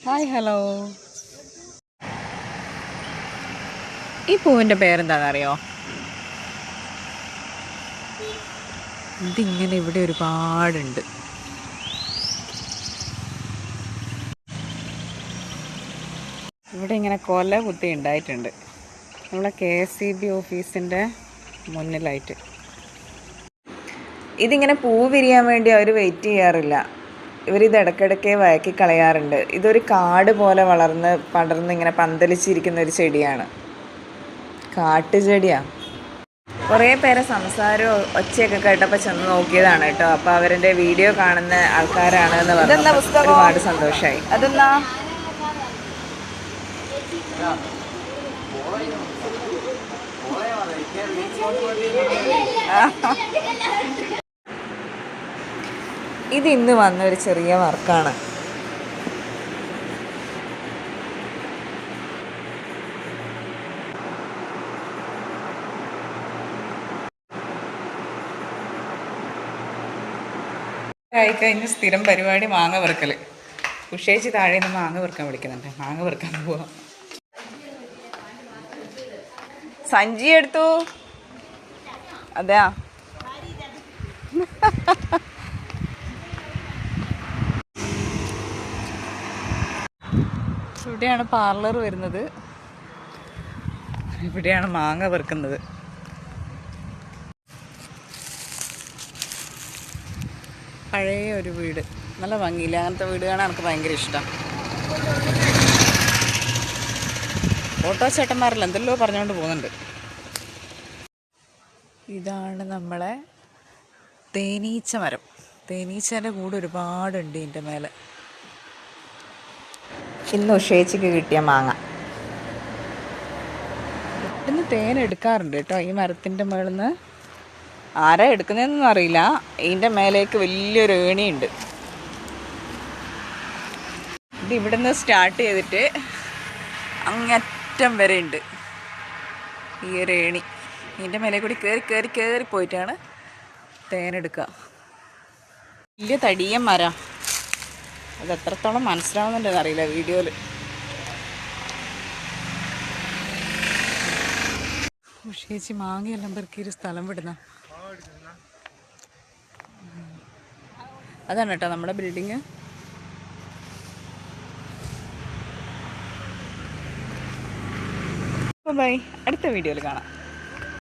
Hi hello. ഈ പൂവിൻ്റെ പേരെന്താണെന്നറിയോ? ഇതിങ്ങനെ ഇവിടെ ഒരുപാടുണ്ട്. ഇവിടെ ഇങ്ങനെ കൊല കുത്തി ഉണ്ടായിട്ടുണ്ട് നമ്മളെ KSEB ഓഫീസിൻ്റെ മുന്നിലായിട്ട്. ഇതിങ്ങനെ പൂ വിരിയാൻ വേണ്ടി അവർ വെയിറ്റ് ചെയ്യാറില്ല. ഇവരിത് ഇടയ്ക്കിടയ്ക്ക് വയക്കി കളയാറുണ്ട്. ഇതൊരു കാട് പോലെ പടർന്ന് ഇങ്ങനെ പന്തലിച്ചിരിക്കുന്ന ഒരു ചെടിയാണ്. കാട്ടുചെടിയാണ്. കുറേ പേരെ സംസാരവും ഒച്ചയൊക്കെ കേട്ടപ്പോൾ ചെന്ന് നോക്കിയതാണ് കേട്ടോ. അപ്പോൾ അവരുടെ വീഡിയോ കാണുന്ന ആൾക്കാരാണ് എന്ന് പറഞ്ഞു. ഒരുപാട് സന്തോഷമായി. അതെന്നാ ഇത് ഇന്ന് വന്നൊരു ചെറിയ വർക്കാണ്. ആയിക്കഴിഞ്ഞ് സ്ഥിരം പരിപാടി മാങ്ങ പെറുക്കൽ. ഉഷേച്ചി താഴെ നിന്ന് മാങ്ങ പെറുക്കാൻ വിളിക്കുന്നുണ്ട്. മാങ്ങ പെറുക്കാൻ പോവാ. സഞ്ചി എടുത്തു. അതെയാ, ഇവിടെയാണ് പാർലർ വരുന്നത്. ഇവിടെയാണ് മാങ്ങ പെറുക്കുന്നത്. പഴയ ഒരു വീട്, നല്ല ഭംഗിയില്ല. അങ്ങനത്തെ വീട് കാണാൻ എനിക്ക് ഭയങ്കര ഇഷ്ടം. ഓട്ടോ ചേട്ടന്മാരല്ല എന്തെല്ലോ പറഞ്ഞുകൊണ്ട് പോകുന്നുണ്ട്. ഇതാണ് നമ്മളെ തേനീച്ച മരം. തേനീച്ചേൻ്റെ കൂടെ ഒരുപാടുണ്ട് ഇതിൻ്റെ മേലെ. ഇന്ന് ഉഷേച്ചിക്ക് കിട്ടിയ മാങ്ങ. ഇന്ന് തേൻ എടുക്കാറുണ്ട് കേട്ടോ ഈ മരത്തിൻ്റെ മുകളിൽ നിന്ന്. ആരാ എടുക്കുന്നതെന്നൊന്നും അറിയില്ല. ഇതിൻ്റെ മേലേക്ക് വലിയൊരു ഏണിയുണ്ട്. ഇത് ഇവിടെ നിന്ന് സ്റ്റാർട്ട് ചെയ്തിട്ട് അങ്ങറ്റം വരെ ഉണ്ട് ഈ ഒരു ഏണി. ഇതിൻ്റെ മേലെ കൂടി കയറി പോയിട്ടാണ് തേനെടുക്കുക. വലിയ തടിയൻ മരം. അത് എത്രത്തോളം മനസ്സിലാവുന്നുണ്ടെന്ന് അറിയില്ല വീഡിയോയിൽ. ഉഷേച്ചി മാങ്ങയെല്ലാം പെറുക്കിയൊരു സ്ഥലം വിടുന്ന. അതാണ് കേട്ടോ നമ്മുടെ ബിൽഡിങ്. ബൈ, അടുത്ത വീഡിയോയിൽ കാണാം.